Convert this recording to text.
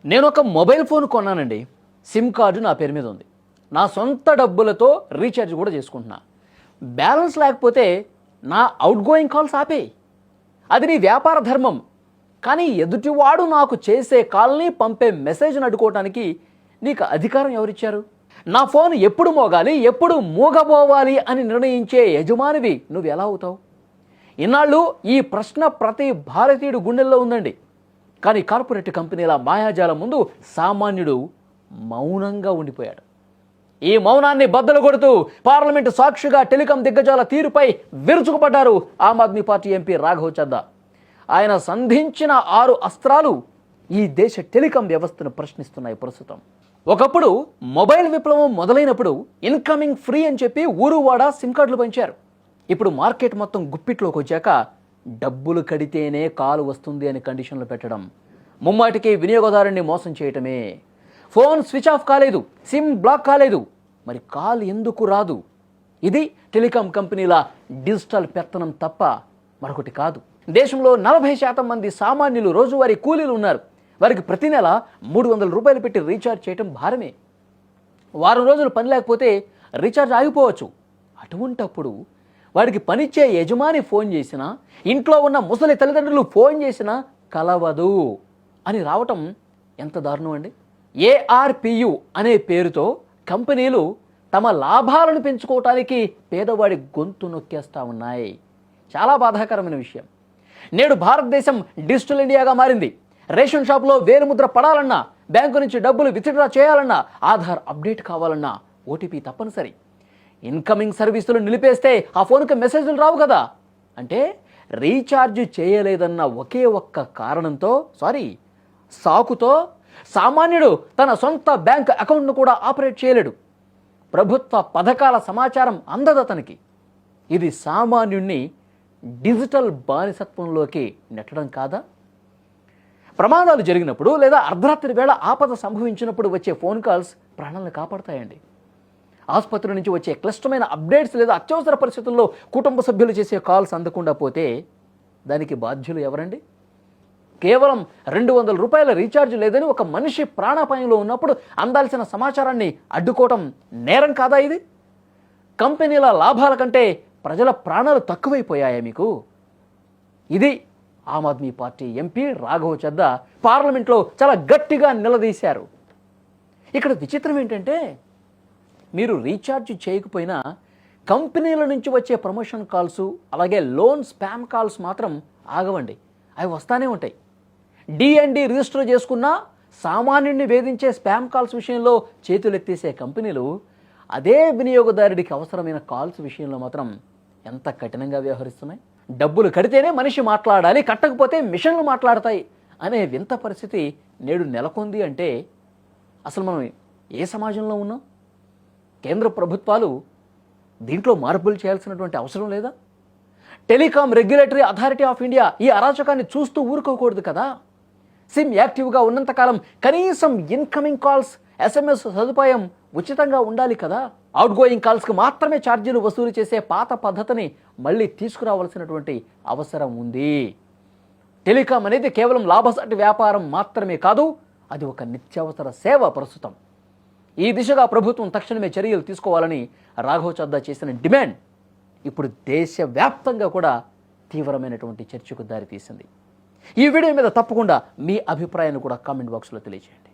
నేను ఒక mobile phone కొన్నానండి. SIM card నా పేరు మీద ఉంది. నా సొంత డబ్బులతో రీఛార్జ్ కూడా చేసుకుంటున్నా. బ్యాలెన్స్ లేకపోతే నా అవుట్ గోయింగ్ కాల్స్ ఆపేయి. అది నీ వ్యాపార ధర్మం. కానీ ఎదుటివాడు నాకు చేసే కాల్ని పంపే మెసేజ్ని అడ్డుకోవటానికి నీకు అధికారం ఎవరిచ్చారు? నా ఫోన్ ఎప్పుడు మోగాలి, ఎప్పుడు మూగబోవాలి అని నిర్ణయించే యజమానివి నువ్వు ఎలా అవుతావు? ఇన్నాళ్ళు ఈ ప్రశ్న ప్రతి భారతీయుడు గుండెల్లో ఉందండి. కానీ కార్పొరేట్ కంపెనీల మాయాజాలం ముందు సామాన్యుడు మౌనంగా ఉండిపోయాడు. ఈ మౌనాన్ని బద్దలు కొడుతూ పార్లమెంటు సాక్షిగా టెలికాం దిగ్గజాల తీరుపై విరుచుకుపడ్డారు ఆమ్ ఆద్మీ పార్టీ ఎంపీ రాఘవ్ చద్దా. ఆయన సంధించిన 6 అస్త్రాలు ఈ దేశ టెలికాం వ్యవస్థను ప్రశ్నిస్తున్నాయి ప్రస్తుతం. ఒకప్పుడు మొబైల్ విప్లవం మొదలైనప్పుడు ఇన్కమింగ్ ఫ్రీ అని చెప్పి ఊరువాడ సిమ్ కార్డులు పంచారు. ఇప్పుడు మార్కెట్ మొత్తం గుప్పిట్లోకి వచ్చాక డబ్బులు కడితేనే కాల్ వస్తుంది అని కండిషన్లు పెట్టడం, ముమ్మాటికి వినియోగదారుని మోసం చేయటమే. ఫోన్ స్విచ్ ఆఫ్ కాలేదు, సిమ్ బ్లాక్ కాలేదు, మరి కాల్ ఎందుకు రాదు? ఇది టెలికాం కంపెనీల డిజిటల్ పెత్తనం తప్ప మరొకటి కాదు. దేశంలో 40% మంది సామాన్యులు రోజువారీ కూలీలు ఉన్నారు. వారికి ప్రతి నెల 300 రూపాయలు పెట్టి రీఛార్జ్ చేయటం భారమే. వారం రోజులు పని లేకపోతే రీఛార్జ్ ఆగిపోవచ్చు. అటువంటప్పుడు వాడికి పనిచ్చే యజమాని ఫోన్ చేసినా, ఇంట్లో ఉన్న ముసలి తల్లిదండ్రులు ఫోన్ చేసినా కలవదు అని రావటం ఎంత దారుణం అండి. ARPU అనే పేరుతో కంపెనీలు తమ లాభాలను పెంచుకోవటానికి పేదవాడి గొంతు నొక్కేస్తూ ఉన్నాయి. చాలా బాధాకరమైన విషయం. నేడు భారతదేశం డిజిటల్ ఇండియాగా మారింది. రేషన్ షాప్లో వేలుముద్ర పడాలన్నా, బ్యాంకు నుంచి డబ్బులు విత్డ్రా చేయాలన్నా, ఆధార్ అప్డేట్ కావాలన్నా OTP తప్పనిసరి. ఇన్కమింగ్ సర్వీసులు నిలిపేస్తే ఆ ఫోన్కి మెసేజ్లు రావు కదా. అంటే రీఛార్జ్ చేయలేదన్న ఒకే ఒక్క కారణంతో సాకుతో సామాన్యుడు తన సొంత బ్యాంక్ అకౌంట్ను కూడా ఆపరేట్ చేయలేడు. ప్రభుత్వ పథకాల సమాచారం అందదు అతనికి. ఇది సామాన్యుణ్ణి డిజిటల్ బానిసత్వంలోకి నెట్టడం కాదా? ప్రమాదాలు జరిగినప్పుడు లేదా అర్ధరాత్రి వేళ ఆపద సంభవించినప్పుడు వచ్చే ఫోన్ కాల్స్ ప్రాణాలను కాపాడతాయండి. ఆసుపత్రి నుంచి వచ్చే క్లిష్టమైన అప్డేట్స్ లేదా అత్యవసర పరిస్థితుల్లో కుటుంబ సభ్యులు చేసే కాల్స్ అందకుండా పోతే దానికి బాధ్యులు ఎవరండి? కేవలం 200 రూపాయల రీఛార్జ్ లేదని ఒక మనిషి ప్రాణాపాయంలో ఉన్నప్పుడు అందాల్సిన సమాచారాన్ని అడ్డుకోవటం నేరం కాదా ఇది? కంపెనీల లాభాల కంటే ప్రజల ప్రాణాలు తక్కువైపోయాయా మీకు? ఇది ఆమ్ ఆద్మీ పార్టీ ఎంపీ రాఘవ్ చద్దా పార్లమెంట్లో చాలా గట్టిగా నిలదీశారు. ఇక్కడ విచిత్రం ఏంటంటే, మీరు రీఛార్జ్ చేయకపోయినా కంపెనీల నుంచి వచ్చే ప్రమోషన్ కాల్స్, అలాగే లోన్ స్పామ్ కాల్స్ మాత్రం ఆగవండి. అవి వస్తానే ఉంటాయి. D&D రిజిస్టర్ చేసుకున్న సామాన్యుడిని వేధించే స్పామ్ కాల్స్ విషయంలో చేతులెత్తేసే కంపెనీలు అదే వినియోగదారుడికి అవసరమైన కాల్స్ విషయంలో మాత్రం ఎంత కఠినంగా వ్యవహరిస్తున్నాయి. డబ్బులు కడితేనే మనిషి మాట్లాడాలి, కట్టకపోతే మిషన్లు మాట్లాడతాయి అనే వింత పరిస్థితి నేడు నెలకొంది అంటే అసలు మనం ఏ సమాజంలో ఉన్నాం? కేంద్ర ప్రభుత్వాలు దీంట్లో మార్పులు చేయాల్సినటువంటి అవసరం లేదా? Telecom regulatory authority of India ఈ అరాచకాన్ని చూస్తూ ఊరుకోకూడదు కదా. సిమ్ యాక్టివ్గా ఉన్నంతకాలం కనీసం ఇన్కమింగ్ కాల్స్, SMS సదుపాయం ఉచితంగా ఉండాలి కదా. అవుట్ గోయింగ్ కాల్స్కి మాత్రమే ఛార్జీలు వసూలు చేసే పాత పద్ధతిని మళ్ళీ తీసుకురావాల్సినటువంటి అవసరం ఉంది. టెలికాం అనేది కేవలం లాభసాటి వ్యాపారం మాత్రమే కాదు, అది ఒక నిత్యావసర సేవ ప్రస్తుతం. ఈ దిశగా ప్రభుత్వం తక్షణమే చర్యలు తీసుకోవాలని రాఘవ్ చద్దా చేసిన డిమాండ్ ఇప్పుడు దేశవ్యాప్తంగా కూడా తీవ్రమైనటువంటి చర్చకు దారితీసింది. ఈ వీడియో మీద తప్పకుండా మీ అభిప్రాయాన్ని కూడా కామెంట్ బాక్స్లో తెలియజేయండి.